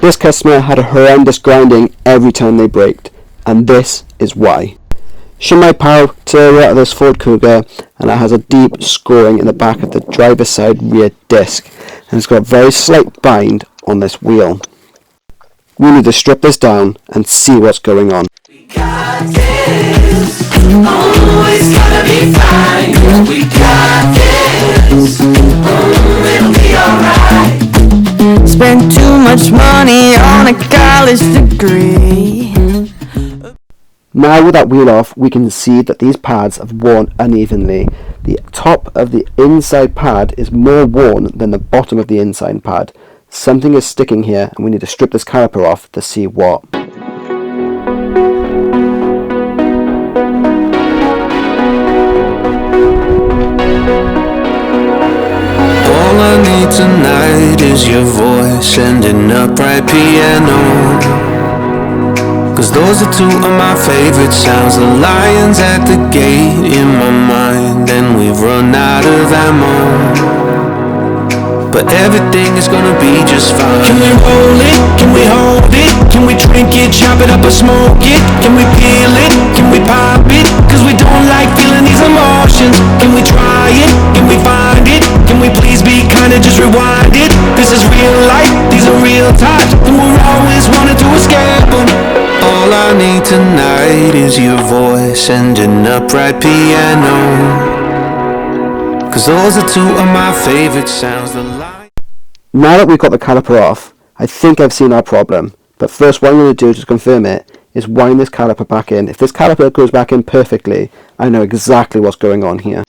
This customer had a horrendous grinding every time they braked, and this is why. Show my power out of this Ford Kuga, and it has a deep scoring in the back of the driver's side rear disc, and it's got a very slight bind on this wheel. We need to strip this down and see what's going on. We got this, always gotta be fine. We got this, it'll be alright. Spent too much money on a college degree. Now with that wheel off, we can see that these pads have worn unevenly. The top of the inside pad is more worn than the bottom of the inside pad. Something is sticking here, and we need to strip this caliper off to see what. All I need tonight is your voice and an upright piano, 'cause those are two of my favorite sounds. The lions at the gate in my mind, and we've run out of ammo, but everything is gonna be just fine. Can we roll it? Can we hold it? Can we drink it, chop it up or smoke it? Can we peel it? Can we pop it? 'Cause we don't like feeling these emotions. Can we try it? Can we find it? Can we please be kind of just rewind it? This is real life, these are real times, and we're always wanting to escape them. All I need tonight is your voice and an upright piano, 'cause those are two of my favorite sounds. Now that we've got the caliper off, I think I've seen our problem. But first, what I'm going to do to confirm it is wind this caliper back in. If this caliper goes back in perfectly, I know exactly what's going on here.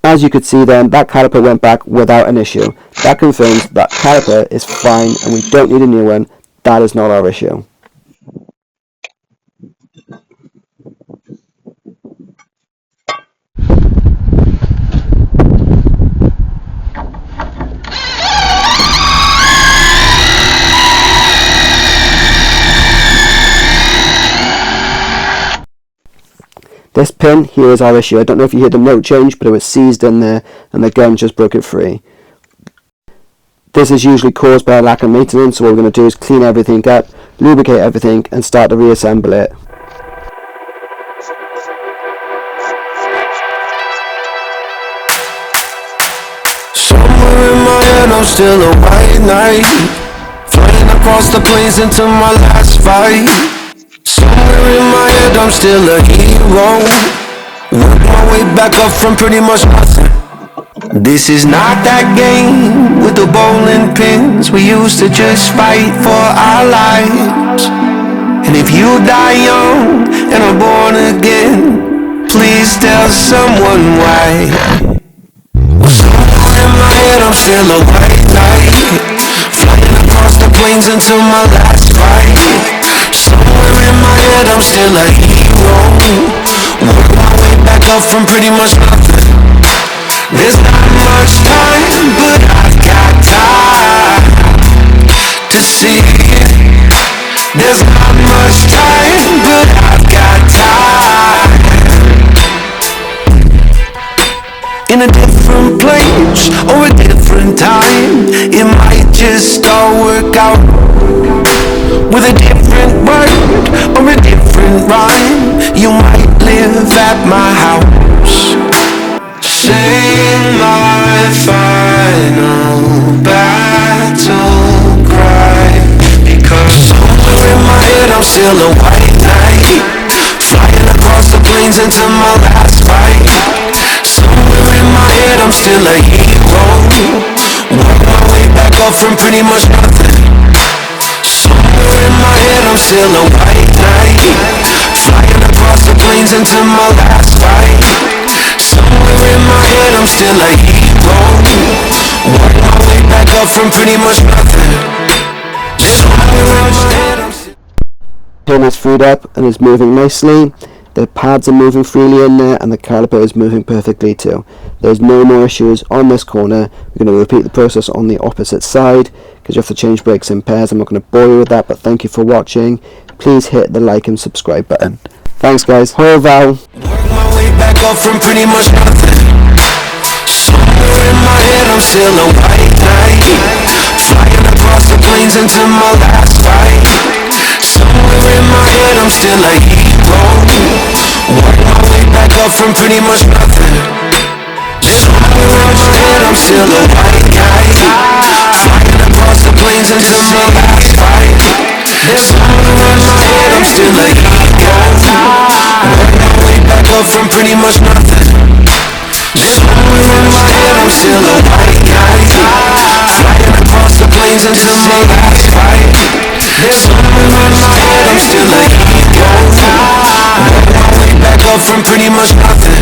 As you could see then, that caliper went back without an issue. That confirms that caliper is fine and we don't need a new one. That is not our issue. This pin here is our issue. I don't know if you heard the note change, but it was seized in there and the gun just broke it free. This is usually caused by a lack of maintenance, so what we're going to do is clean everything up, lubricate everything and start to reassemble it. Somewhere in my head I'm still a white knight, flying across the plains into my last fight. Somewhere in my head I'm still a hero, work my way back up from pretty much nothing. This is not that game with the bowling pins. We used to just fight for our lives. And if you die young and are born again, please tell someone why. Somewhere in my head I'm still a white knight, flying across the plains until my last fight. Somewhere in my head I'm still a hero, work my way back up from pretty much nothing. There's not much time, but I've got time to see it. There's not much time, but I've got time. In a different place or a different time, it might just all work out with a different word or a different rhyme. You might live at my house, sing my final battle cry, because somewhere in my head I'm still a white knight, flying across the plains into my last fight. Somewhere in my head I'm still a hero, work my way back up from pretty much nothing. Somewhere in my head I'm still a white knight, flying across the plains into my last fight. Somewhere in my I'm still a hero. Work my way back up from pretty much nothing. Somewhere in my head I'm still. Pin is freed up and is moving nicely. The pads are moving freely in there and the caliper is moving perfectly too. There's no more issues on this corner. We're going to repeat the process on the opposite side because you have to change brakes in pairs. I'm not going to bore you with that, but thank you for watching. Please hit the like and subscribe button. Thanks guys. Ho Val. Work my way back up from pretty much nothing. Somewhere in my head I'm still a white knight, flying across the plains into my last fight. Somewhere in my head I'm still a hero. Work my way back up from pretty much nothing. Somewhere in my head I'm still a white knight, flying across the plains into my last fight. Somewhere in my head I'm still a hero. Work my way back up from pretty much nothing. Somewhere in my head I'm still a white knight, flying across the plains into my last fight. Somewhere in my head I'm still a hero. Work my way back up from pretty much nothing.